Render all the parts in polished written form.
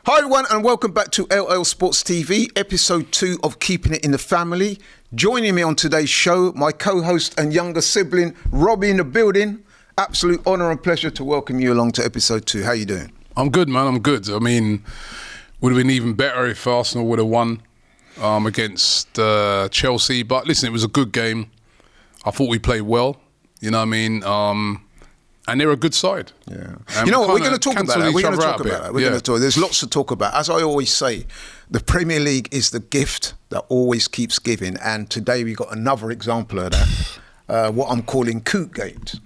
Hi everyone and welcome back to LL Sports TV, episode 2 of Keeping It in the Family. Joining me on today's show, my co-host and younger sibling, Robbie in the building. Absolute honour and pleasure to welcome you along to episode 2. How you doing? I'm good, man, I'm good. I mean, would have been even better if Arsenal would have won against Chelsea. But listen, it was a good game. I thought we played well, you know what I mean? And they're a good side. Yeah. You know what, we're going to talk about that. We're going to talk about that. We're going to talk. There's lots to talk about. As I always say, the Premier League is the gift that always keeps giving. And today we got another example of that. What I'm calling Cootegate.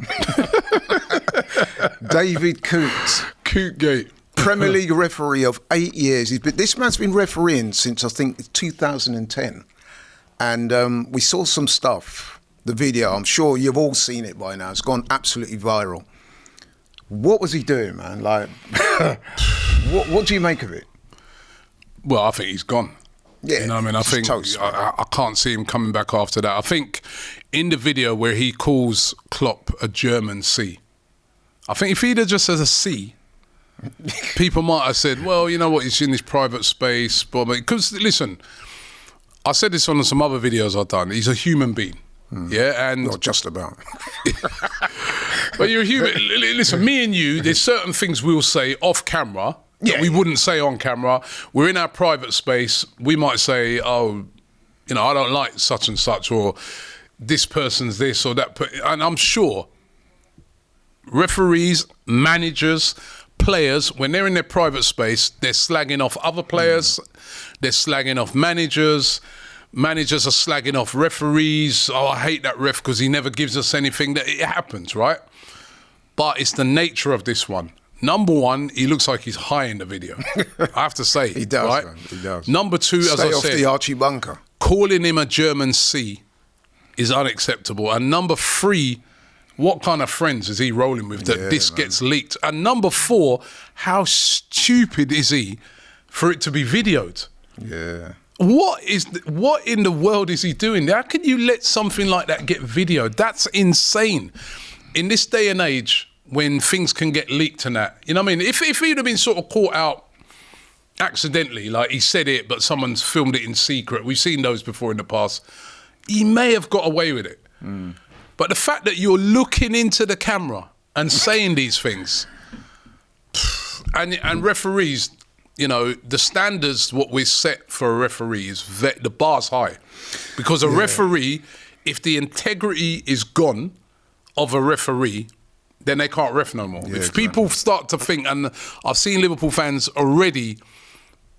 David Coote. Cootegate. Premier League referee of 8 years. This man's been refereeing since, I think, 2010. And we saw some stuff. The video, I'm sure you've all seen it by now. It's gone absolutely viral. What was he doing, man? Like, what do you make of it? Well, I think he's gone. Yeah, you know what I mean? I think toast, I can't see him coming back after that. I think in the video where he calls Klopp a German C, I think if he'd have just said a C, people might have said, well, you know what, he's in this private space. Because, listen, I said this on some other videos I've done. He's a human being. Yeah, and not just about. But you're a human. Listen, me and you, there's certain things we'll say off camera that we wouldn't say on camera. We're in our private space. We might say, oh, you know, I don't like such and such, or this person's this or that. And I'm sure referees, managers, players, when they're in their private space, they're slagging off other players, they're slagging off managers. Managers are slagging off referees. Oh, I hate that ref because he never gives us anything. That it happens, right? But it's the nature of this one. Number one, he looks like he's high in the video. I have to say. He does, right? Man. He does. Number two, as I said, said, the Archie bunker. Calling him a German C is unacceptable. And number three, what kind of friends is he rolling with that this gets leaked? And number four, how stupid is he for it to be videoed? Yeah. What in the world is he doing? How can you let something like that get videoed? That's insane. In this day and age, when things can get leaked and that, you know what I mean? If he'd have been sort of caught out accidentally, like he said it, but someone's filmed it in secret, we've seen those before in the past, he may have got away with it. But the fact that you're looking into the camera and saying these things, and referees, you know, the standards, what we set for a referee is the bar's high. Because a referee, if the integrity is gone of a referee, then they can't ref no more. Yeah, if people start to think, and I've seen Liverpool fans already,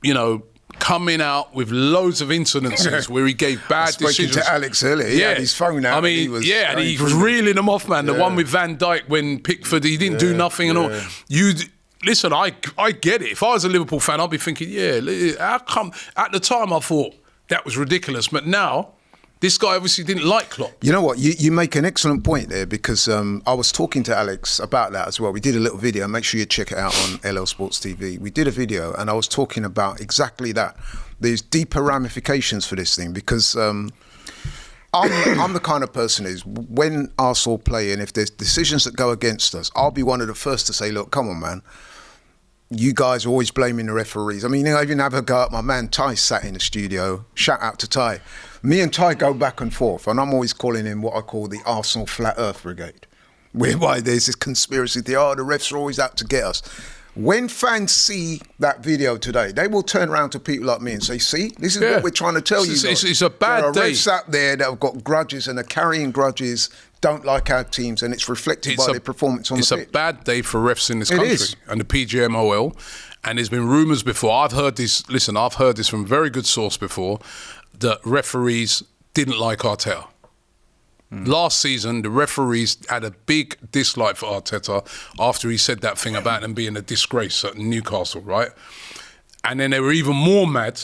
you know, coming out with loads of incidences where he gave bad decisions. Speaking to Alex earlier, he had his phone out. I mean, and he was reeling them off, man. The one with Van Dijk when Pickford, he didn't do nothing and all. Listen, I get it. If I was a Liverpool fan, I'd be thinking, how come? At the time, I thought that was ridiculous. But now, this guy obviously didn't like Klopp. You know what? You make an excellent point there because I was talking to Alex about that as well. We did a little video. Make sure you check it out on LL Sports TV. We did a video and I was talking about exactly that. There's deeper ramifications for this thing because I'm the kind of person is when Arsenal play and if there's decisions that go against us, I'll be one of the first to say, look, come on, man. You guys are always blaming the referees. I mean, I even have a go at my man Ty sat in the studio. Shout out to Ty. Me and Ty go back and forth, and I'm always calling him what I call the Arsenal Flat Earth Brigade, whereby there's this conspiracy theory, the refs are always out to get us. When fans see that video today, they will turn around to people like me and say, see, this is what we're trying to tell you. It's a bad day. There are refs out there that have got grudges and are carrying grudges, don't like our teams, and it's reflected by their performance on the pitch. It's a bad day for refs in this country and the PGMOL. And there's been rumours before. I've heard this from a very good source before, that referees didn't like Arteta. Last season, the referees had a big dislike for Arteta after he said that thing about him being a disgrace at Newcastle, right? And then they were even more mad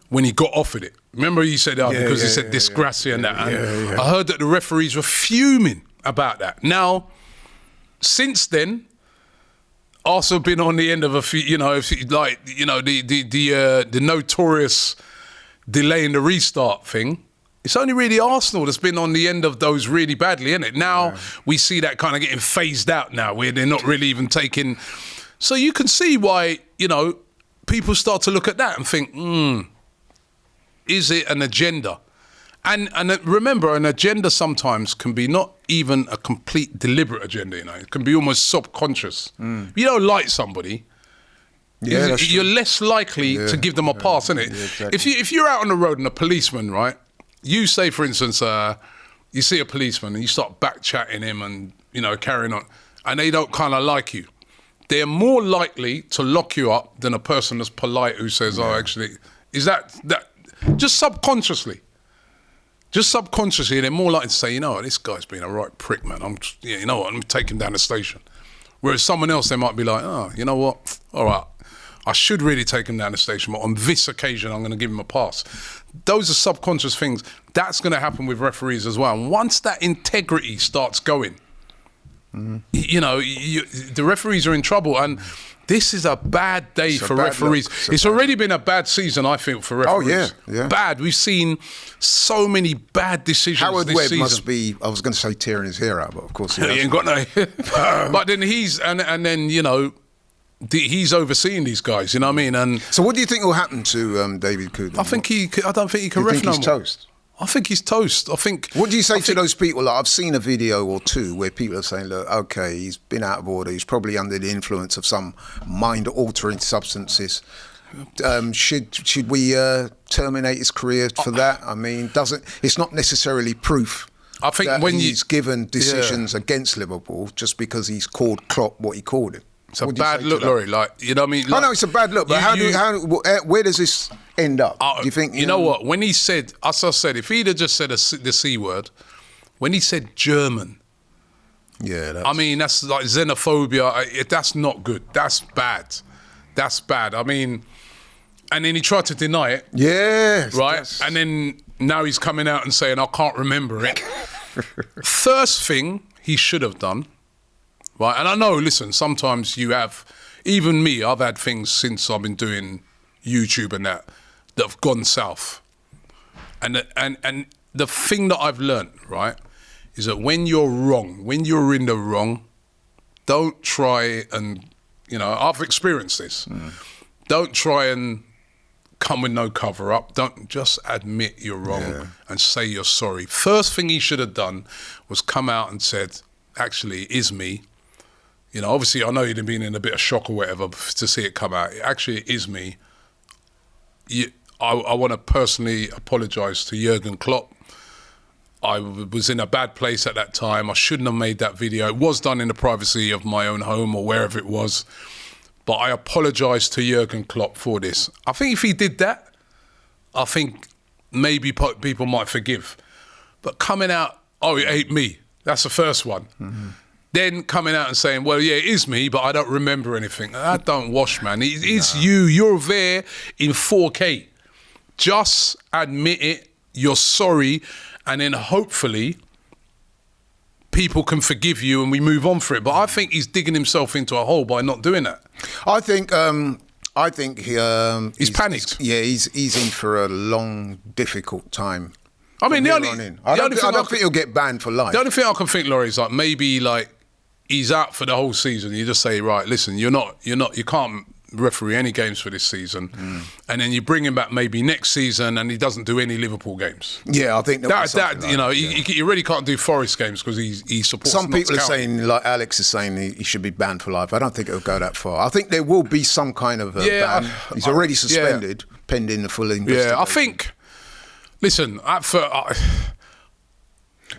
when he got offered it. Remember he said, because he said disgrace and that. And I heard that the referees were fuming about that. Now, since then, Arsenal been on the end of a few, the notorious delay in the restart thing. It's only really Arsenal that's been on the end of those really badly, isn't it? Now we see that kind of getting phased out now, where they're not really even taking. So you can see why, people start to look at that and think, is it an agenda? And remember, an agenda sometimes can be not even a complete deliberate agenda, you know. It can be almost subconscious. If you don't like somebody, you're less likely to give them a pass, isn't it? Yeah, exactly. If you're out on the road and a policeman, right, you say, for instance, you see a policeman and you start back-chatting him and, you know, carrying on, and they don't kind of like you, they're more likely to lock you up than a person that's polite who says, oh, actually, is that just subconsciously. Just subconsciously, they're more likely to say, you know what, this guy's been a right prick, man. You know what, I'm taking him down the station. Whereas someone else, they might be like, oh, you know what, all right, I should really take him down the station, but on this occasion, I'm going to give him a pass. Those are subconscious things. That's going to happen with referees as well. And once that integrity starts going, you know, the referees are in trouble. And this is a bad day for referees. It's already been a bad season, I feel, for referees. Oh, yeah. Bad. We've seen so many bad decisions Howard this Webb season. must be, I was going to say tearing his hair out, but of course he ain't got no. But then and then, you know, he's overseeing these guys, you know what I mean? And so what do you think will happen to David Coote? I don't think he can ref no more. He's toast? I think he's toast. I think. What do you say to those people? Like, I've seen a video or two where people are saying, look, okay, he's been out of order. He's probably under the influence of some mind-altering substances. Should we terminate his career for that? I mean, it's not necessarily proof. I think that when he's given decisions against Liverpool just because he's called Klopp what he called him. It's a bad look, Laurie. Like, you know what I mean? Like, I know it's a bad look, but where does this end up? Do you think? You know what? When he said, as I said, if he'd have just said the C word, when he said German, I mean, that's like xenophobia. That's not good. That's bad. That's bad. I mean, and then he tried to deny it. Yes. Right? Yes. And then now he's coming out and saying, I can't remember it. First thing he should have done, right? And I know, listen, sometimes you have, even me, I've had things since I've been doing YouTube and that have gone south. And the thing that I've learned, right, is that when you're wrong, when you're in the wrong, don't try and, you know, I've experienced this. Don't try and come with no cover up. Don't just admit you're wrong and say you're sorry. First thing he should have done was come out and said, actually, it is me. You know, obviously, I know you'd have been in a bit of shock or whatever to see it come out. Actually, it is me. I want to personally apologise to Jurgen Klopp. I was in a bad place at that time. I shouldn't have made that video. It was done in the privacy of my own home or wherever it was. But I apologise to Jurgen Klopp for this. I think if he did that, I think maybe people might forgive. But coming out, oh, it ain't me. That's the first one. Then coming out and saying, well, yeah, it is me, but I don't remember anything. That don't wash, man. It is you. You're there in 4K. Just admit it. You're sorry. And then hopefully people can forgive you and we move on for it. But I think he's digging himself into a hole by not doing that. I think he's panicked. He's in for a long, difficult time. I mean, I don't think he'll get banned for life. The only thing I can think, Laurie, is like maybe like he's out for the whole season. You just say, right, listen, you can't referee any games for this season, and then you bring him back maybe next season, and he doesn't do any Liverpool games. Yeah, I think you really can't do Forest games because he supports. Some people are saying, like Alex is saying, he should be banned for life. I don't think it'll go that far. I think there will be some kind of ban. He's already suspended pending the full investigation. Yeah, I think. Listen, I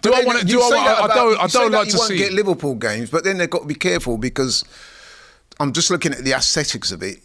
don't like to see. He won't get Liverpool games, but then they've got to be careful because I'm just looking at the aesthetics of it.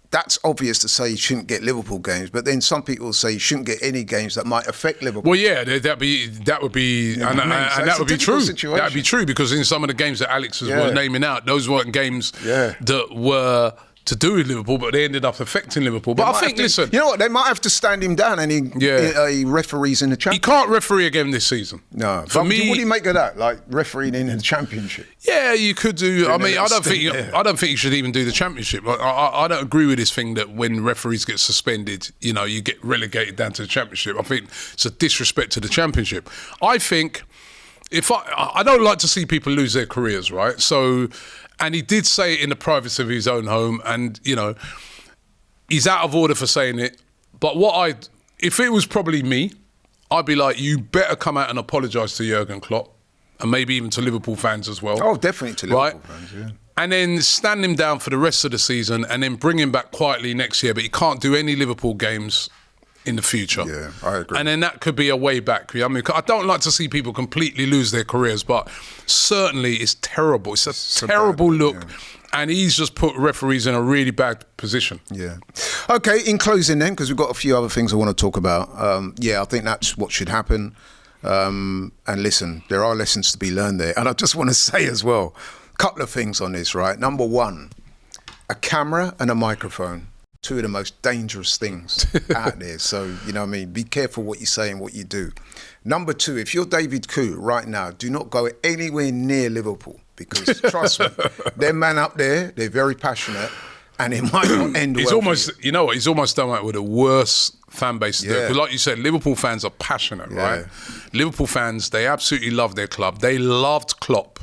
That's obvious to say you shouldn't get Liverpool games, but then some people say you shouldn't get any games that might affect Liverpool. Well, yeah, that would be, and that would be true. Situation. That would be true because in some of the games that Alex was naming out, those weren't games that were to do with Liverpool, but they ended up affecting Liverpool. But I think, listen, you know what? They might have to stand him down, and he referees in the Championship. He can't referee again this season. No, for me, what do you make of that? Like refereeing in the Championship? Yeah, you could do. I mean, I don't think you should even do the Championship. I don't agree with this thing that when referees get suspended, you know, you get relegated down to the Championship. I think it's a disrespect to the Championship. I think I don't like to see people lose their careers, right? So. And he did say it in the privacy of his own home, and you know, he's out of order for saying it. But if it was probably me, I'd be like, you better come out and apologise to Jurgen Klopp, and maybe even to Liverpool fans as well. Oh, definitely to Liverpool fans, yeah. And then stand him down for the rest of the season and then bring him back quietly next year. But he can't do any Liverpool games in the future. Yeah, I agree. And then that could be a way back. I mean, I don't like to see people completely lose their careers, but certainly it's terrible. It's a terrible look. Yeah. And he's just put referees in a really bad position. Yeah. Okay, in closing then, because we've got a few other things I want to talk about. I think that's what should happen. And listen, there are lessons to be learned there. And I just want to say as well, a couple of things on this, right? Number one, a camera and a microphone, two of the most dangerous things out there. So, you know what I mean? Be careful what you say and what you do. Number two, if you're David Coote right now, do not go anywhere near Liverpool, because trust me, their man up there, they're very passionate, and it might not end well. You know what? He's almost done that with the worst fan base to do. Because like you said, Liverpool fans are passionate, right? Liverpool fans, they absolutely love their club. They loved Klopp,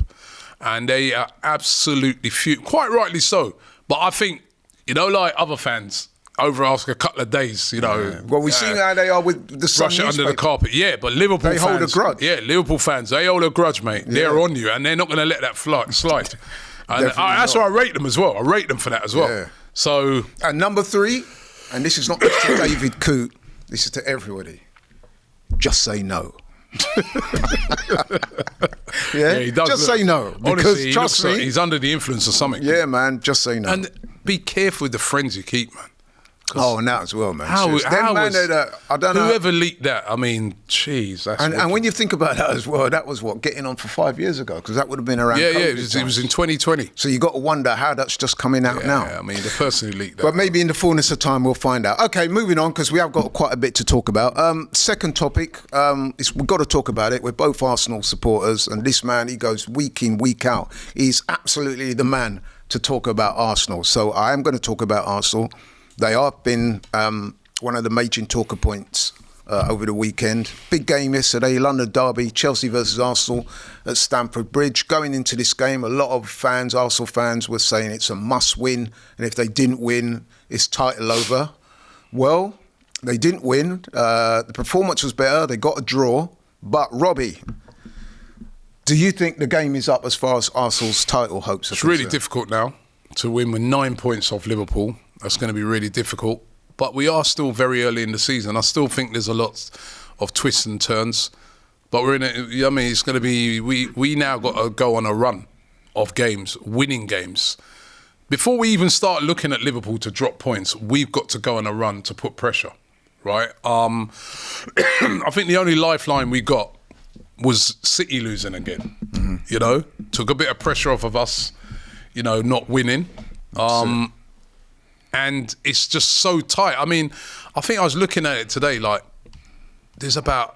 and they are absolutely quite rightly so. But I think, like other fans, over after a couple of days, Well, we've seen how they are with the Sun brush it under the carpet. Yeah, but Liverpool fans... They hold a grudge. Yeah, Liverpool fans, they hold a grudge, mate. Yeah. They're on you, and they're not going to let that slide. And that's why I rate them as well. I rate them for that as well. Yeah. So... And number three, and this is not just to David Coote, this is to everybody, just say no. He does just say no. Because honestly, trust me, he's under the influence of something. Yeah, man, just say no. And be careful with the friends you keep, man. Oh, and that as well, man. I don't know. Whoever leaked that, I mean, jeez. And when you think about that as well, that was getting on for 5 years ago, because that would have been around. Yeah, it was in 2020. So you got to wonder how that's just coming out now. Yeah, I mean, the person who leaked that. But maybe in the fullness of time we'll find out. Okay, moving on, because we have got quite a bit to talk about. Second topic, we've got to talk about it. We're both Arsenal supporters, and this man, he goes week in, week out. He's absolutely the man to talk about Arsenal. So I am going to talk about Arsenal. They have been one of the major talker points over the weekend. Big game yesterday, London derby, Chelsea versus Arsenal at Stamford Bridge. Going into this game, a lot of fans, Arsenal fans, were saying it's a must-win, and if they didn't win, it's title over. Well, they didn't win. The performance was better. They got a draw. But Robbie, do you think the game is up as far as Arsenal's title hopes are concerned? It's really difficult now to win with 9 points off Liverpool. That's going to be really difficult. But we are still very early in the season. I still think there's a lot of twists and turns. But it's going to be, we now got to go on a run of games, winning games. Before we even start looking at Liverpool to drop points, we've got to go on a run to put pressure, right? I think the only lifeline we got was City losing again. Mm-hmm. Took a bit of pressure off of us, not winning. And it's just so tight. I mean, I think I was looking at it today, like, there's about,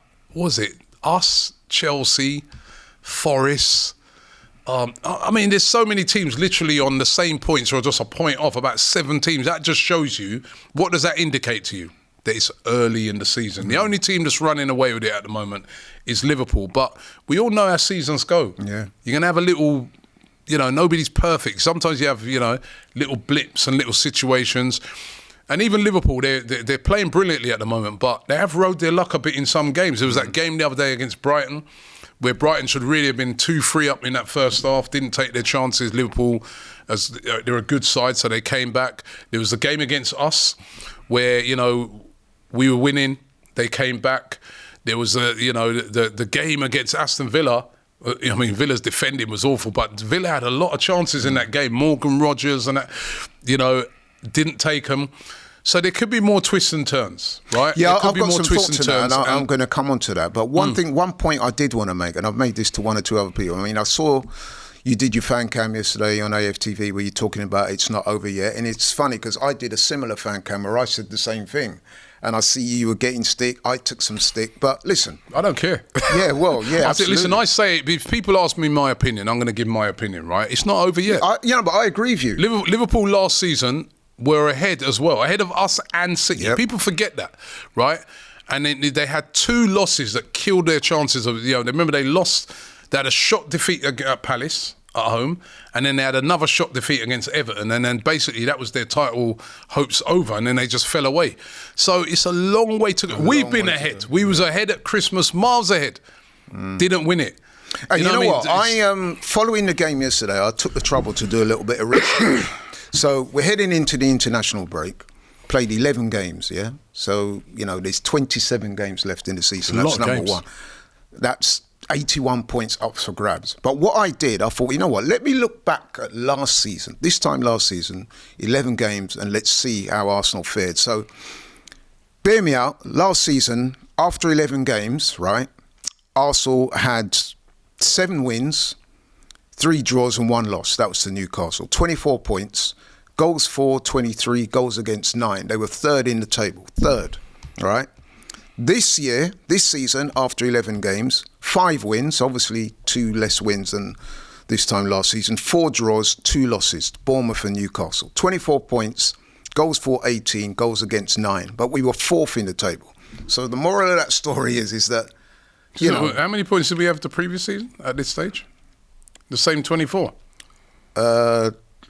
us, Chelsea, Forest. I mean, there's so many teams literally on the same points or just a point off, about 7 teams. That just shows you, what does that indicate to you? That it's early in the season. Mm-hmm. The only team that's running away with it at the moment is Liverpool. But we all know how seasons go. Yeah. You're going to have a little... nobody's perfect. Sometimes you have, little blips and little situations. And even Liverpool, they're playing brilliantly at the moment, but they have rode their luck a bit in some games. There was that game the other day against Brighton, where Brighton should really have been 2-3 up in that first half, didn't take their chances. Liverpool, as they're a good side, so they came back. There was the game against us, where, we were winning, they came back. There was, the game against Aston Villa. I mean, Villa's defending was awful, but Villa had a lot of chances in that game. Morgan Rogers and that, didn't take them. So there could be more twists and turns, right? Yeah, there could I've be got more some twists thoughts and to that, turns. and I'm going to come on to that. But one point I did want to make, and I've made this to one or two other people. I mean, I saw you did your fan cam yesterday on AFTV where you're talking about it's not over yet. And it's funny because I did a similar fan cam where I said the same thing. And I see you were getting stick. I took some stick. But listen. I don't care. Yeah, well, yeah, listen, I say, if people ask me my opinion, I'm going to give my opinion, right? It's not over yet. But I agree with you. Liverpool last season were ahead as well, ahead of us and City. Yep. People forget that, right? And they had 2 losses that killed their chances of, remember they lost, they had a shot defeat at Palace at home, and then they had another shock defeat against Everton, and then basically that was their title hopes over, and then they just fell away. So it's a long way to go. We've been ahead. We was ahead at Christmas, miles ahead. Didn't win it. And you know what? I following the game yesterday, I took the trouble to do a little bit of research. So we're heading into the international break. Played 11 games, yeah? So, there's 27 games left in the season. That's number one. That's 81 points up for grabs. But what I did, I thought, you know what? Let me look back at last season. This time last season, 11 games, and let's see how Arsenal fared. So, bear me out. Last season, after 11 games, right, Arsenal had 7 wins, 3 draws and 1 loss. That was to Newcastle. 24 points. Goals for, 23, goals against 9. They were third in the table. Third, right? This season, after 11 games, 5 wins, obviously 2 less wins than this time last season, 4 draws, 2 losses, Bournemouth and Newcastle. 24 points, goals for 18, goals against 9. But we were 4th in the table. So the moral of that story is that, how many points did we have the previous season at this stage? The same 24?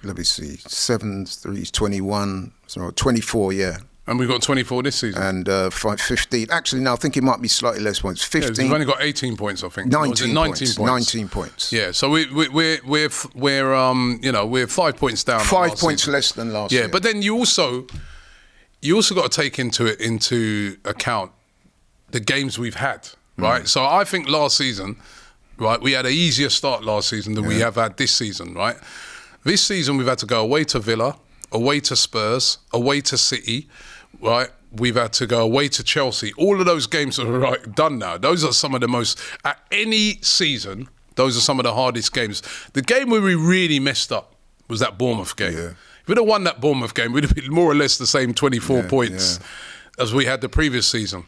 Let me see, 7, 3, 21, so 24, yeah. And we've got 24 this season. And 15. Actually, no, I think it might be slightly less points. 15. Yeah, we've only got 18 points, I think. 19 points. 19 points. Yeah, so we're 5 points down. 5 points less than last year. Yeah, but then you also got to take into account the games we've had, right? So I think last season, right, we had an easier start last season than we have had this season, right? This season, we've had to go away to Villa, away to Spurs, away to City, right? We've had to go away to Chelsea. All of those games are done now. Those are some of the most, at any season, those are some of the hardest games. The game where we really messed up was that Bournemouth game. Yeah. If we'd have won that Bournemouth game, we'd have been more or less the same 24 points as we had the previous season.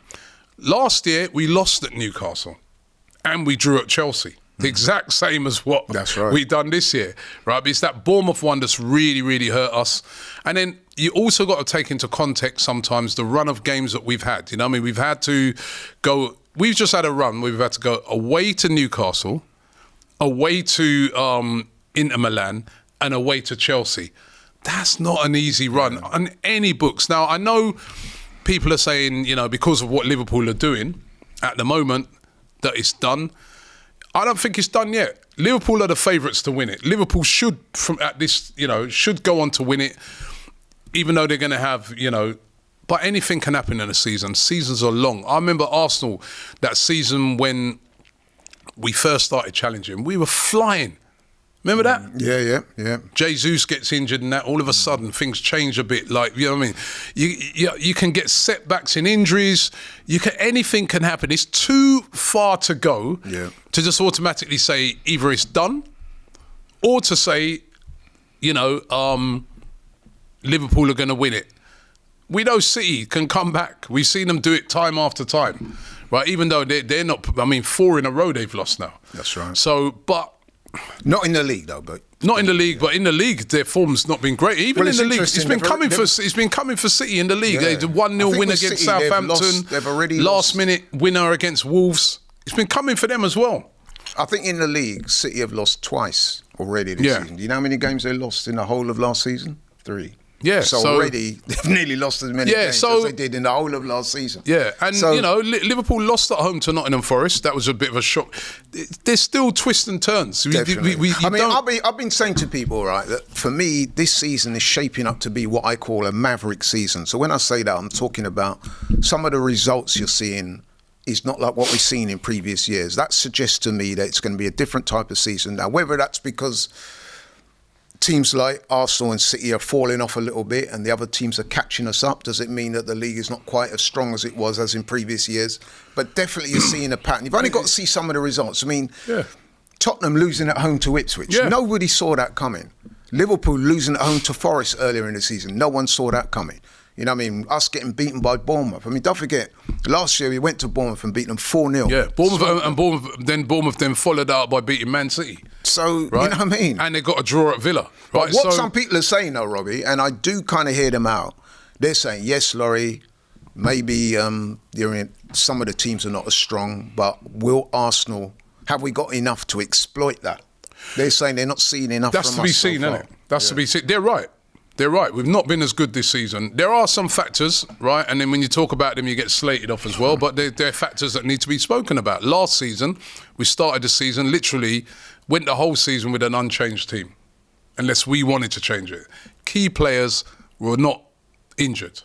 Last year, we lost at Newcastle and we drew at Chelsea. The exact same as what we've done this year, right? But it's that Bournemouth one that's really, really hurt us. And then you also got to take into context sometimes the run of games that we've had. We've had to go, we've just had a run where we've had to go away to Newcastle, away to Inter Milan, and away to Chelsea. That's not an easy run on any books. Now, I know people are saying, because of what Liverpool are doing at the moment, that it's done. I don't think it's done yet. Liverpool are the favourites to win it. Liverpool should go on to win it, even though they're going to have, but anything can happen in a season. Seasons are long. I remember Arsenal, that season when we first started challenging, we were flying. Remember that? Yeah. Jesus gets injured and that all of a sudden things change a bit. Like, you know what I mean? You can get setbacks in injuries. Anything can happen. It's too far to go to just automatically say either it's done or to say, Liverpool are going to win it. We know City can come back. We've seen them do it time after time, right? Even though they're not, 4 in a row they've lost now. That's right. So, but... Not in the league, though, but not in the league. But in the league, their form's not been great. Even in the league, it's been coming for City in the league. They had a 1-0 win against Southampton. They've already last-minute winner against Wolves. It's been coming for them as well. I think in the league, City have lost twice already this season. Do you know how many games they lost in the whole of last season? 3. Yeah, so already they've nearly lost as many games as they did in the whole of last season. Yeah, and Liverpool lost at home to Nottingham Forest. That was a bit of a shock. There's still twists and turns. I've been saying to people, right, that for me, this season is shaping up to be what I call a maverick season. So when I say that, I'm talking about some of the results you're seeing is not like what we've seen in previous years. That suggests to me that it's going to be a different type of season. Now, whether that's because teams like Arsenal and City are falling off a little bit and the other teams are catching us up, does it mean that the league is not quite as strong as it was as in previous years? But definitely you're seeing a pattern. You've only got to see some of the results. Tottenham losing at home to Ipswich. Nobody saw that coming. Liverpool losing at home to Forest earlier in the season. No one saw that coming. You know what I mean? Us getting beaten by Bournemouth. I mean, don't forget, last year we went to Bournemouth and beat them 4-0. Yeah, Bournemouth then followed out by beating Man City. So, you know what I mean? And they got a draw at Villa. But what some people are saying though, Robbie, and I do kind of hear them out, they're saying, yes, Laurie, maybe some of the teams are not as strong, but will Arsenal, have we got enough to exploit that? They're saying they're not seeing enough That's from to be us so seen, far. isn't it? That's to be seen. They're right. They're right. We've not been as good this season. There are some factors, right? And then when you talk about them, you get slated off as well. But they're factors that need to be spoken about. Last season, we started the season, literally went the whole season with an unchanged team, unless we wanted to change it. Key players were not injured.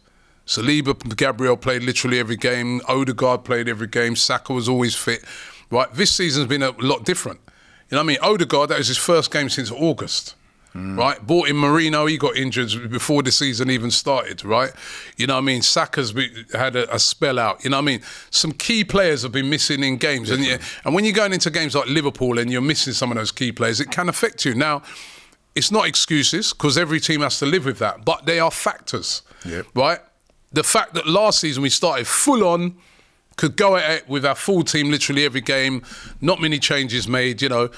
Saliba, Gabriel played literally every game. Odegaard played every game. Saka was always fit. Right? This season's been a lot different. You know what I mean? Odegaard, that was his first game since August. Right, bought in Marino, he got injured before the season even started, right? You know what I mean? Saka's had a spell out, you know what I mean? Some key players have been missing in games. And when you're going into games like Liverpool and you're missing some of those key players, it can affect you. Now, it's not excuses, because every team has to live with that, but they are factors, right? The fact that last season we started full on, could go at it with our full team literally every game, not many changes made, you know.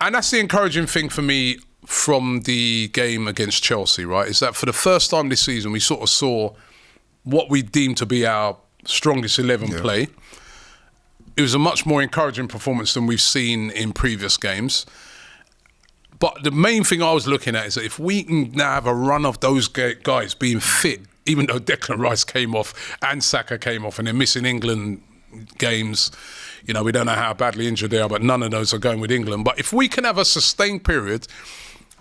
And that's the encouraging thing for me from the game against Chelsea, right, is that for the first time this season, we sort of saw what we deemed to be our strongest 11 play. It was a much more encouraging performance than we've seen in previous games. But the main thing I was looking at is that if we can now have a run of those guys being fit, even though Declan Rice came off and Saka came off and they're missing England games, you know, we don't know how badly injured they are, but none of those are going with England. But if we can have a sustained period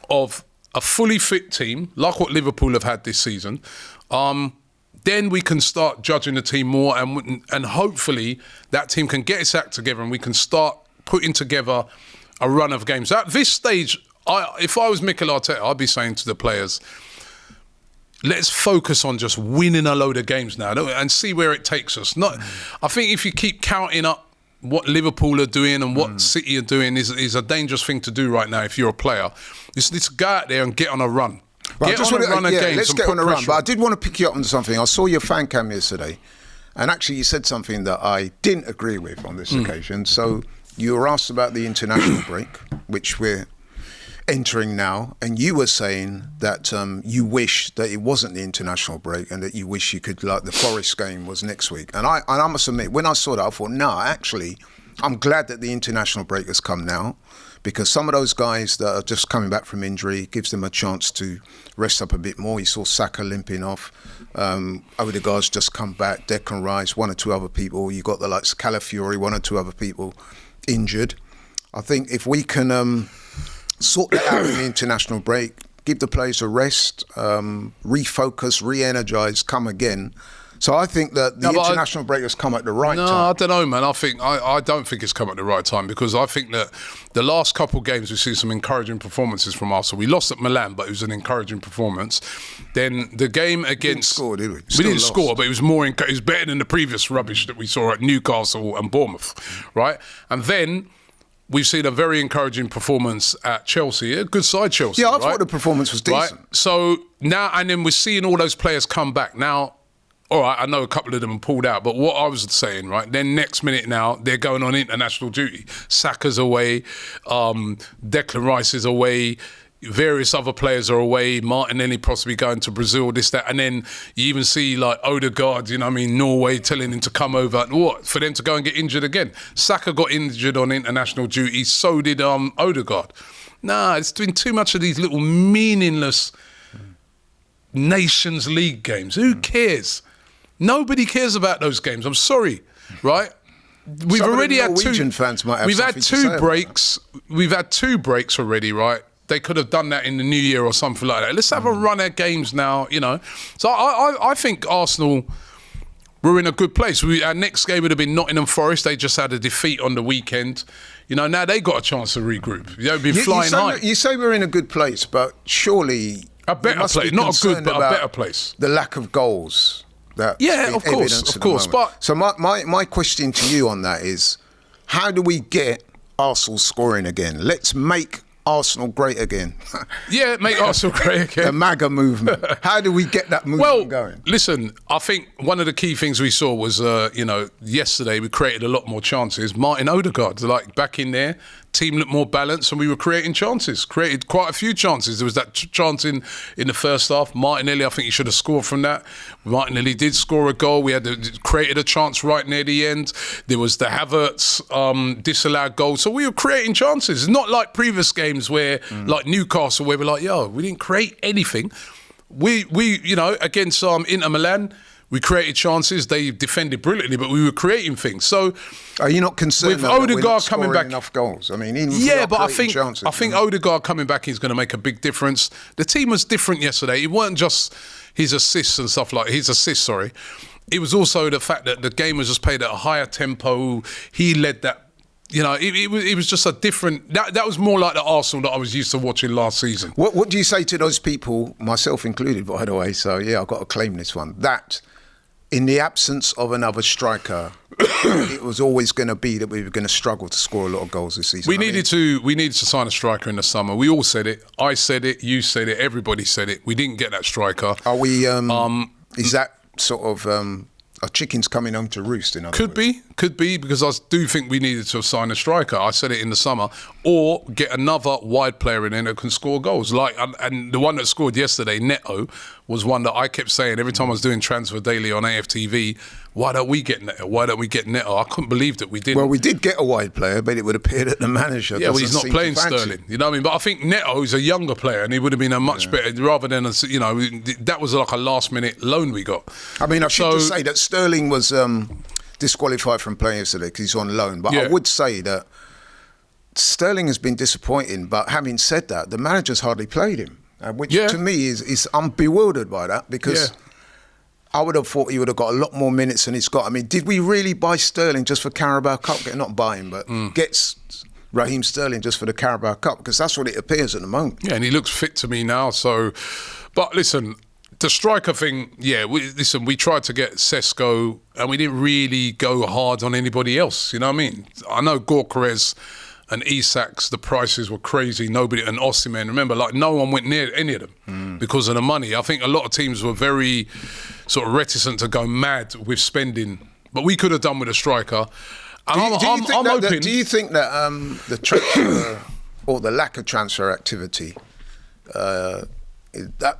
of a fully fit team, like what Liverpool have had this season, then we can start judging the team more, and hopefully that team can get its act together and we can start putting together a run of games. At this stage, if I was Mikel Arteta, I'd be saying to the players, let's focus on just winning a load of games now and see where it takes us. I think if you keep counting up what Liverpool are doing and what City are doing is a dangerous thing to do right now if you're a player. You just need to go out there and get on a run. Let's get on a run. But I did want to pick you up on something. I saw your fan cam yesterday, and actually you said something that I didn't agree with on this occasion. So you were asked about the international break, which we're entering now, and you were saying that you wish that it wasn't the international break and that you wish you could, like, the Forest game was next week. And I must admit, when I saw that, I thought, no, actually, I'm glad that the international break has come now, because some of those guys that are just coming back from injury gives them a chance to rest up a bit more. You saw Saka limping off. Odegaard's just come back. Declan Rice, one or two other people. You got the likes of Calafiori, one or two other people injured. I think if we can sort that out in the international break, give the players a rest, refocus, re-energise, come again. So I think that the international break has come at the right time. No, I don't know, man. I don't think it's come at the right time, because I think that the last couple of games we've seen some encouraging performances from Arsenal. We lost at Milan, but it was an encouraging performance. Then the game against... We didn't score, did we? We didn't score, but it was more. It was better than the previous rubbish that we saw at Newcastle and Bournemouth, right? And then we've seen a very encouraging performance at Chelsea, a good side Chelsea. Yeah, I thought the performance was decent. Right? So now, and then we're seeing all those players come back. Now, all right, I know a couple of them pulled out, but what I was saying, right, then next minute now, they're going on international duty. Saka's away, Declan Rice is away, various other players are away, Martinelli possibly going to Brazil, this, that, and then you even see like Odegaard, you know what I mean, Norway telling him to come over, for them to go and get injured again. Saka got injured on international duty, so did Odegaard. Nah, it's been too much of these little meaningless Nations League games. Who cares? Nobody cares about those games. I'm sorry, right? We've already had two. Fans might have we've had two breaks. We've had 2 breaks already, right? They could have done that in the new year or something like that. Let's have a run at games now, you know. So I think Arsenal were in a good place. Our next game would have been Nottingham Forest. They just had a defeat on the weekend. You know, now they got a chance to regroup. They've been flying high. You say we're in a good place, but surely a better place, not a good, but a better place. The lack of goals. Of course. But so my question to you on that is, how do we get Arsenal scoring again? Let's make Arsenal great again. Yeah, make Arsenal great again. The MAGA movement. How do we get that movement going? Listen, I think one of the key things we saw was, yesterday we created a lot more chances. Martin Odegaard, like back in there, team looked more balanced, and we were creating chances. Created quite a few chances. There was that chance in the first half. Martinelli, I think he should have scored from that. Martinelli did score a goal. We had created a chance right near the end. There was the Havertz disallowed goal. So we were creating chances. It's not like previous games where, like Newcastle, where we're like, we didn't create anything. We against Inter Milan, we created chances. They defended brilliantly, but we were creating things. So, are you not concerned with that we're Odegaard not coming back? Enough goals. I mean, but I think Odegaard coming back is going to make a big difference. The team was different yesterday. It weren't just his assists and stuff like his assists. Sorry, it was also the fact that the game was just played at a higher tempo. He led that. It was just a different. That was more like the Arsenal that I was used to watching last season. What do you say to those people, myself included, by the way? So I've got to claim this one. That in the absence of another striker, it was always going to be that we were going to struggle to score a lot of goals this season. We needed to sign a striker in the summer. We all said it. I said it. You said it. Everybody said it. We didn't get that striker. Are we? Is that sort of? Are chickens coming home to roost? In other words? Could be, because I do think we needed to sign a striker. I said it in the summer, or get another wide player in there that can score goals. And the one that scored yesterday, Neto, was one that I kept saying every time I was doing Transfer Daily on AFTV. Why don't we get Neto? Why don't we get Neto? I couldn't believe that we didn't. Well, we did get a wide player, but it would appear that the manager. Yeah, well, he's not playing Sterling. You know what I mean? But I think Neto is a younger player, and he would have been a much better rather than that was like a last minute loan we got. I mean, I should just say that Sterling was disqualified from playing yesterday because he's on loan. But I would say that Sterling has been disappointing. But having said that, the manager's hardly played him, which to me is I'm bewildered by that, because I would have thought he would have got a lot more minutes than he's got. I mean, did we really buy Sterling just for Carabao Cup? Not buy him, but get Raheem Sterling just for the Carabao Cup? Because that's what it appears at the moment. Yeah, and he looks fit to me now. So, but listen, the striker thing, we tried to get Sesko and we didn't really go hard on anybody else. You know what I mean? I know Gyökeres and Isak's, the prices were crazy. Nobody, and Osimhen, remember, no one went near any of them because of the money. I think a lot of teams were very sort of reticent to go mad with spending, but we could have done with a striker. And do you think that the transfer or the lack of transfer activity at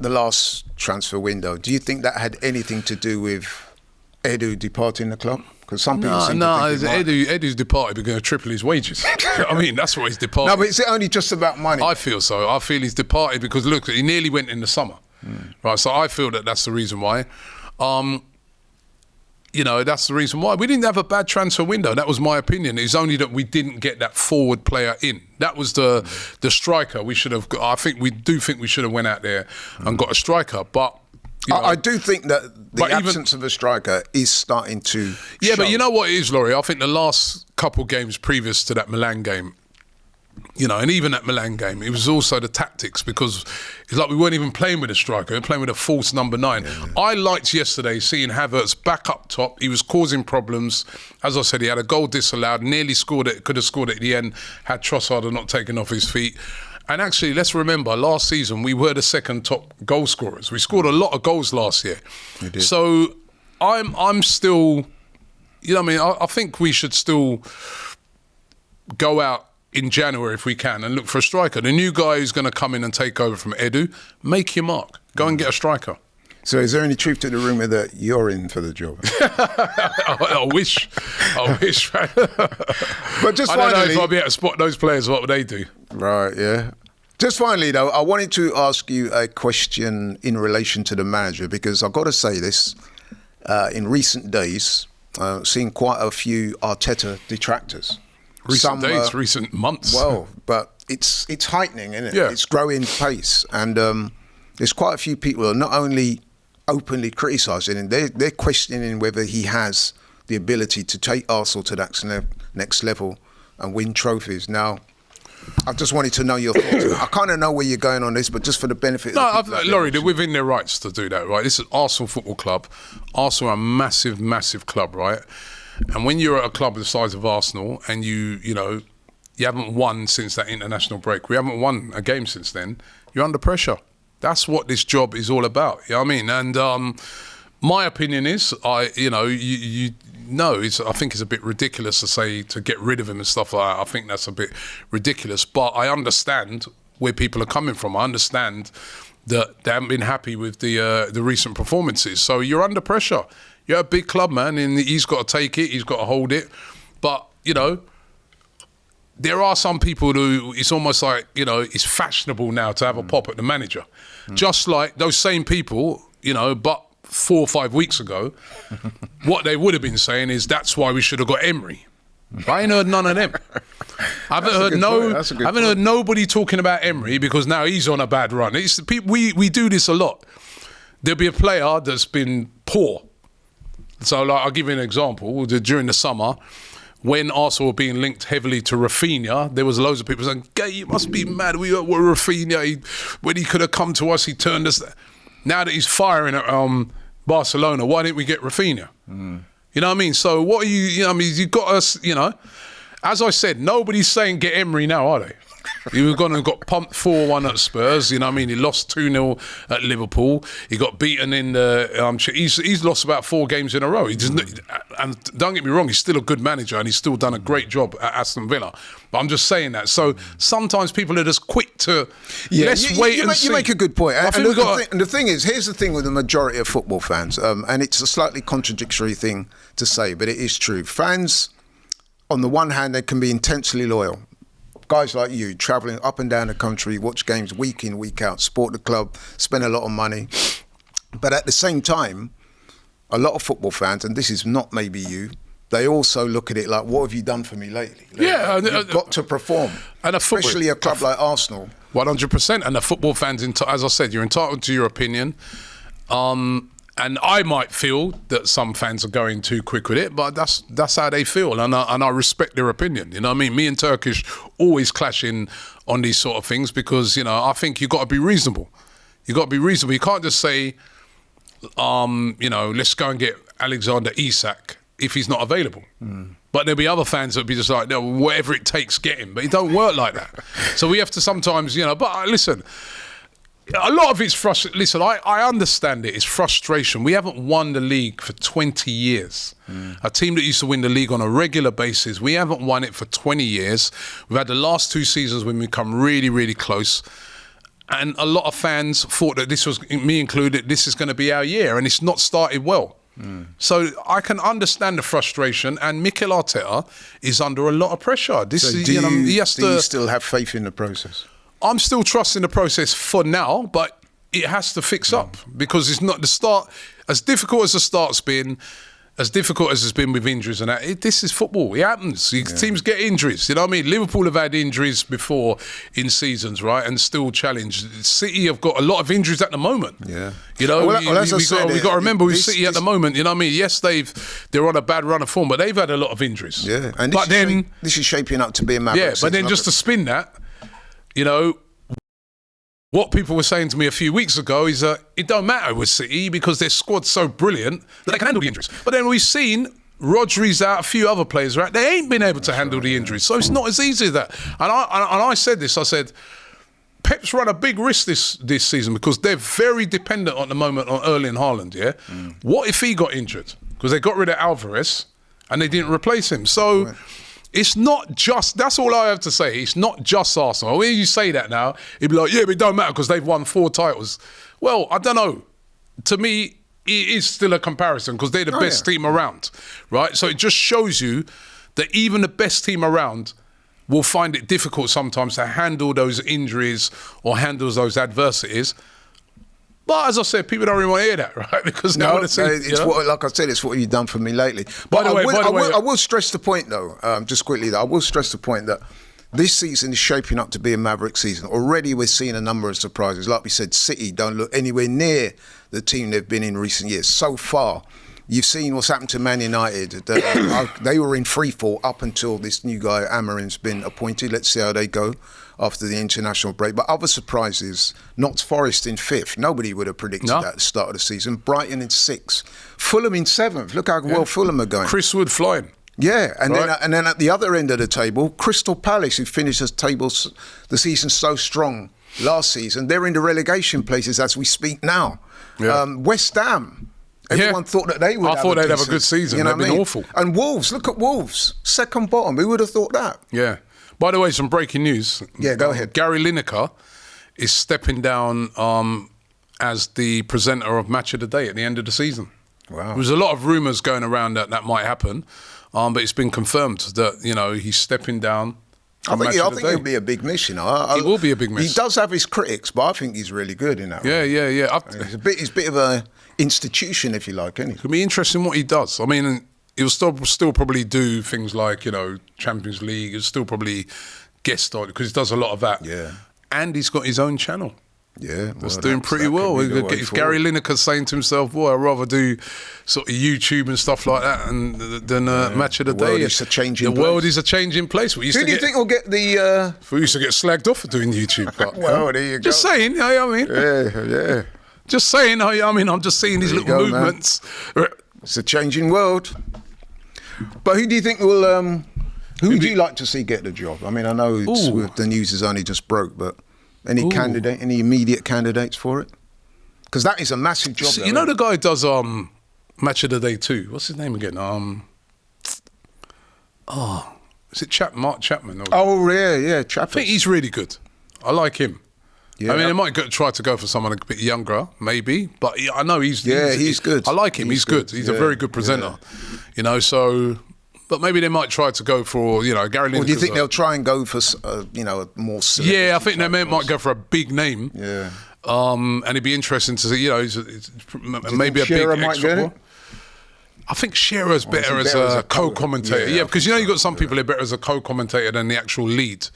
the last transfer window, do you think that had anything to do with Edu departing the club? Because some people seem to think Edu's departed because of triple his wages. I mean, that's why he's departed. No, but is it only just about money? I feel so. I feel he's departed because, look, he nearly went in the summer. Right, so I feel that that's the reason why. That's the reason why. We didn't have a bad transfer window. That was my opinion. It's only that we didn't get that forward player in. That was the striker. We should have. We should have went out there and got a striker. But I do think that the absence of a striker is starting to. Yeah, show. But you know what it is, Laurie? I think the last couple games previous to that Milan game, and even that Milan game, it was also the tactics, because it's like we weren't even playing with a striker, we were playing with a false number 9. Yeah. I liked yesterday seeing Havertz back up top. He was causing problems. As I said, he had a goal disallowed, nearly scored it, could have scored it at the end, had Trossard not taken off his feet. And actually, let's remember, last season, we were the second top goal scorers. We scored a lot of goals last year. We did. So I'm still, I think we should still go out in January if we can and look for a striker. The new guy who's going to come in and take over from Edu, make your mark. Go and get a striker. So is there any truth to the rumour that you're in for the job? I wish. But just I finally, don't know if I'll be able to spot those players. What would they do? Right, yeah. Just finally, though, I wanted to ask you a question in relation to the manager, because I've got to say this. In recent days, seen quite a few Arteta detractors. Recent months. Well, but it's heightening, isn't it? Yeah. It's growing pace. And there's quite a few people who are not only openly criticising him, they're questioning whether he has the ability to take Arsenal to that next level and win trophies. Now, I just wanted to know your thoughts. I kind of know where you're going on this, but just for the benefit of the people. Laurie, they're within their rights to do that, right? This is Arsenal Football Club. Arsenal are a massive, massive club, right? And when you're at a club the size of Arsenal and you haven't won since that international break, we haven't won a game since then, you're under pressure. That's what this job is all about. You know what I mean? And My opinion is, I think it's a bit ridiculous to say to get rid of him and stuff like that. I think that's a bit ridiculous. But I understand where people are coming from. I understand that they haven't been happy with the recent performances. So you're under pressure. You're a big club, man, and he's got to take it. He's got to hold it. But, there are some people who, it's almost like, it's fashionable now to have a pop at the manager. Just like those same people, but 4 or 5 weeks ago, what they would have been saying is that's why we should have got Emery. I ain't heard none of them. I haven't heard nobody talking about Emery because now he's on a bad run. We do this a lot. There'll be a player that's been poor. So I'll give you an example. During the summer, when Arsenal were being linked heavily to Rafinha, there was loads of people saying, "Gay, you must be mad. We were Rafinha. When he could have come to us, he turned us." Now that he's firing at Barcelona, why didn't we get Rafinha? You know what I mean? So what are you've got us, as I said, nobody's saying get Emery now, are they? He got pumped 4-1 at Spurs, you know what I mean? He lost 2-0 at Liverpool. He got beaten in the... he's lost about 4 games in a row. And don't get me wrong, he's still a good manager and he's still done a great job at Aston Villa. But I'm just saying that. So sometimes people are just quick to... let's wait and see. You make a good point. And the thing is, here's the thing with the majority of football fans, and it's a slightly contradictory thing to say, but it is true. Fans, on the one hand, they can be intensely loyal. Guys like you, travelling up and down the country, watch games week in, week out, support the club, spend a lot of money. But at the same time, a lot of football fans, and this is not maybe you, they also look at it like, what have you done for me lately? You've got to perform, and especially a club like Arsenal. 100%. And the football fans, as I said, you're entitled to your opinion. And I might feel that some fans are going too quick with it, but that's how they feel, and I respect their opinion. You know what I mean? Me and Turkish always clashing on these sort of things because, I think you've got to be reasonable. You've got to be reasonable. You can't just say, let's go and get Alexander Isak if he's not available. But there'll be other fans that'll be just like, no, whatever it takes, get him. But it don't work like that. So we have to sometimes, but listen, a lot of it's frustration. Listen, I understand it. It's frustration. We haven't won the league for 20 years. A team that used to win the league on a regular basis, we haven't won it for 20 years. We've had the last 2 seasons when we come really, really close. And a lot of fans thought that this was, me included, this is going to be our year. And it's not started well. So I can understand the frustration. And Mikel Arteta is under a lot of pressure. Do you still have faith in the process? I'm still trusting the process for now, but it has to fix up because it's not the start. As difficult as the start's been, as difficult as it's been with injuries and that, this is football. It happens. Teams get injuries. You know what I mean? Liverpool have had injuries before in seasons, right? And still challenged. City have got a lot of injuries at the moment. Yeah. We've got to remember with City at the moment, you know what I mean? Yes, they're on a bad run of form, but they've had a lot of injuries. Yeah. And this is shaping up to be a maverick. Yeah, but then just to spin that, what people were saying to me a few weeks ago is that it don't matter with City because their squad's so brilliant that they can handle the injuries. But then we've seen Rodri's out, a few other players are out. They ain't been able to handle the injuries. So it's not as easy as that. And I said this, I said, Pep's run a big risk this season because they're very dependent at the moment on Erling Haaland, yeah? What if he got injured? Because they got rid of Alvarez and they didn't replace him. So... Right. It's not just, that's all I have to say. It's not just Arsenal. When you say that now, it'd be like, yeah, but it don't matter because they've won 4 titles. Well, I don't know. To me, it is still a comparison because they're the best team around, right? So it just shows you that even the best team around will find it difficult sometimes to handle those injuries or handle those adversities. But as I said, people don't really want to hear that, right? Because like I said, it's what you've done for me lately. But I will stress the point, though, just quickly, though, I will stress the point that this season is shaping up to be a maverick season. Already we're seeing a number of surprises. Like we said, City don't look anywhere near the team they've been in recent years. So far, you've seen what's happened to Man United. They were in freefall up until this new guy, Amarim's been appointed. Let's see how they go after the international break. But other surprises, Notts Forest in 5th. Nobody would have predicted that at the start of the season. Brighton in 6th. Fulham in 7th. Look how well Fulham are going. Chris Wood flying. Yeah, and then at the other end of the table, Crystal Palace, who finished the season so strong last season, they're in the relegation places as we speak now. Yeah. West Ham, Everyone thought that they would. I thought they'd have a good season. You know, they've been awful. And Wolves, look at Wolves, second bottom. Who would have thought that? Yeah. By the way, some breaking news. Yeah, go ahead. Gary Lineker is stepping down as the presenter of Match of the Day at the end of the season. Wow. There's a lot of rumours going around that might happen, but it's been confirmed that, you know, he's stepping down. I think he'll be a big miss, you know. He will be a big miss. He does have his critics, but I think he's really good in that. Yeah. He's a bit of a institution, if you like, isn't he? It'll be interesting what he does. I mean, he'll still probably do things like, you know, Champions League. He'll still probably guest on, because he does a lot of that. Yeah. And he's got his own channel. Yeah, that's doing pretty well. If Gary Lineker's saying to himself, boy, I'd rather do sort of YouTube and stuff like that than Match of the Day. The world is a changing place. Who do you think will get the... We used to get slagged off for doing YouTube. Well, there you go. Just saying, you know what I mean? Yeah. Just saying, I mean, I'm just seeing these little movements. Man. It's a changing world. But who do you think will... who would you like to see get the job? I mean, I know the news is only just broke, but... Any immediate candidates for it? Because that is a massive job. So, you know the guy who does Match of the Day too? What's his name again? Is it Mark Chapman? Chapman. I think he's really good. I like him. Yeah. I mean, they might try to go for someone a bit younger, maybe, but I know he's good. I like him. He's good. He's a very good presenter. You know, so... But maybe they might try to go for, you know, Gary Lineker. Or do you think they'll try and go for, you know, a more celebrity? Yeah, I think they might go for a big name. Yeah. And it'd be interesting to see, you know, maybe a Shearer big extra. I think Shearer's better as a co-commentator. Yeah, because, you know, you've got some people who are better as a co-commentator than the actual lead.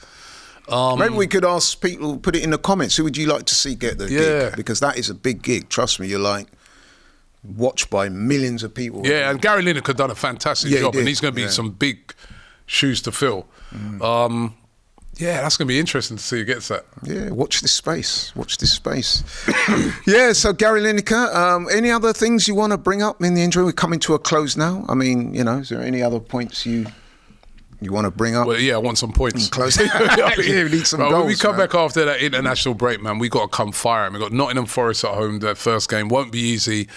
Maybe we could ask people, put it in the comments, who would you like to see get the gig? Because that is a big gig. Trust me, you're like... watched by millions of people. Yeah, and Gary Lineker done a fantastic job, and he's going to be some big shoes to fill. That's going to be interesting to see who gets that. Yeah, watch this space. Yeah, so Gary Lineker, any other things you want to bring up in the injury? We're coming to a close now. I mean, you know, is there any other points you want to bring up? Well, yeah, I want some points. Close. We need some goals. When we come back after that international break, man, we got to come firing. We got Nottingham Forest at home. Their first game won't be easy.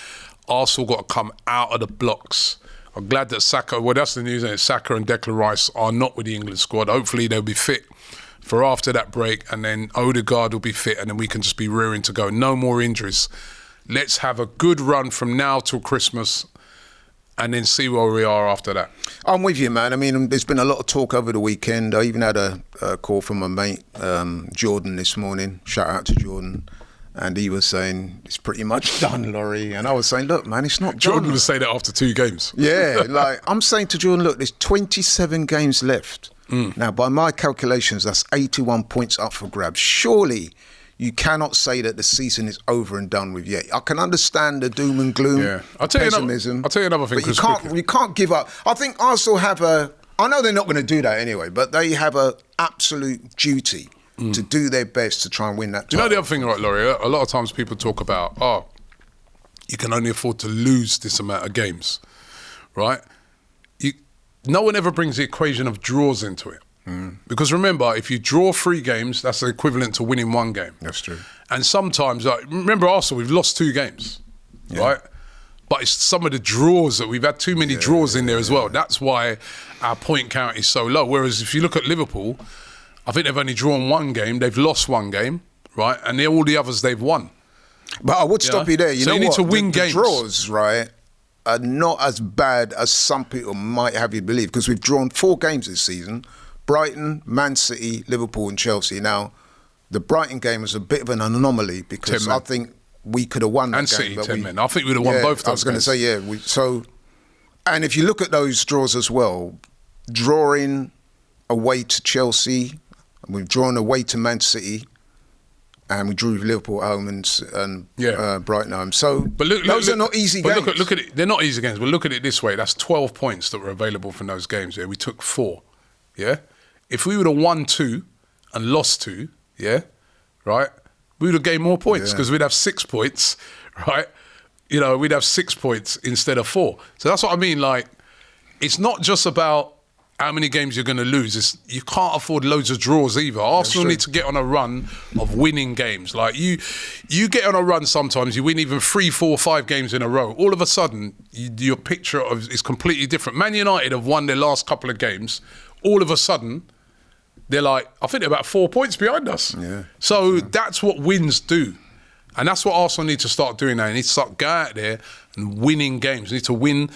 Arsenal got to come out of the blocks. I'm glad that Saka, well, that's the news, isn't it? Saka and Declan Rice are not with the England squad. Hopefully they'll be fit for after that break, and then Odegaard will be fit, and then we can just be rearing to go. No more injuries. Let's have a good run from now till Christmas, and then see where we are after that. I'm with you, man. I mean, there's been a lot of talk over the weekend. I even had a call from my mate, Jordan, this morning. Shout out to Jordan. And he was saying, it's pretty much done, Laurie. And I was saying, look, man, it's not done. Jordan was saying that after 2 games. Yeah, like, I'm saying to Jordan, look, there's 27 games left. Now, by my calculations, that's 81 points up for grabs. Surely you cannot say that the season is over and done with yet. I can understand the doom and gloom, pessimism. I'll tell you another thing. But you can't give up. I think Arsenal have I know they're not going to do that anyway, but they have an absolute duty to do their best to try and win that title. You know the other thing, right, Laurie? A lot of times people talk about, you can only afford to lose this amount of games, right? No one ever brings the equation of draws into it. Because remember, if you draw 3 games, that's the equivalent to winning 1 game. That's true. And sometimes, remember Arsenal, we've lost 2 games, right? But it's some of the draws that we've had too many draws in there as well. That's why our point count is so low. Whereas if you look at Liverpool, I think they've only drawn 1 game. They've lost 1 game, right? And all the others they've won. But I would stop you there. You know need what? To win games. The draws, right, are not as bad as some people might have you believe, because we've drawn 4 games this season: Brighton, Man City, Liverpool, and Chelsea. Now, the Brighton game was a bit of an anomaly because I think we could have won that and game. City, but 10 men. I think we'd have won both those. I was going to say, and if you look at those draws as well, drawing away to Chelsea. We've drawn away to Man City, and we drew Liverpool at home and Brighton at home. So those are not easy games. But look at it. They're not easy games. But look at it this way. That's 12 points that were available from those games. Yeah, we took 4. Yeah, if we would have won 2 and lost 2, right, we would have gained more points because we'd have 6 points, right? You know, we'd have 6 points instead of 4. So that's what I mean. Like, it's not just about how many games you're going to lose. You can't afford loads of draws either. Arsenal need to get on a run of winning games. Like you get on a run sometimes, you win even 3, 4, 5 games in a row. All of a sudden, your picture is completely different. Man United have won their last couple of games. All of a sudden, they're like, I think they're about 4 points behind us. Yeah. So that's what wins do. And that's what Arsenal need to start doing now. They need to start going out there and winning games. They need to win.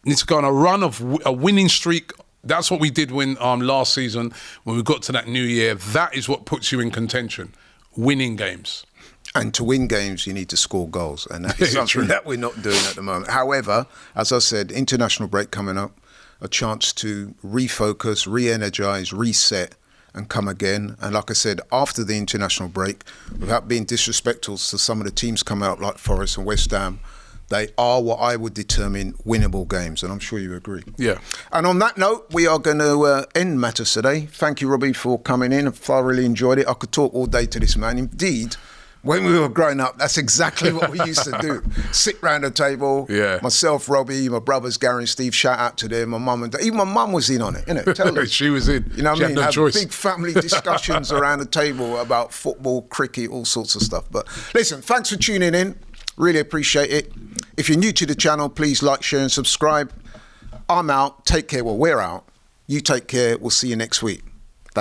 They need to go on a run of a winning streak. That's what we did last season when we got to that new year. That is what puts you in contention, winning games. And to win games, you need to score goals. And that is something that we're not doing at the moment. However, as I said, international break coming up, a chance to refocus, re-energise, reset and come again. And like I said, after the international break, without being disrespectful to some of the teams coming up like Forest and West Ham, they are what I would determine winnable games, and I'm sure you agree. Yeah. And on that note, we are going to end matters today. Thank you, Robbie, for coming in. I thoroughly enjoyed it. I could talk all day to this man. Indeed, when we were growing up, that's exactly what we used to do. Sit round a table. Yeah. Myself, Robbie, my brothers, Gary and Steve, shout out to them. My mum and dad. Even my mum was in on it, innit? Tell them. She was in. You know what I mean? Had no choice. Big family discussions around the table about football, cricket, all sorts of stuff. But listen, thanks for tuning in. Really appreciate it. If you're new to the channel, please like, share and subscribe. I'm out. Take care. Well, we're out. You take care. We'll see you next week.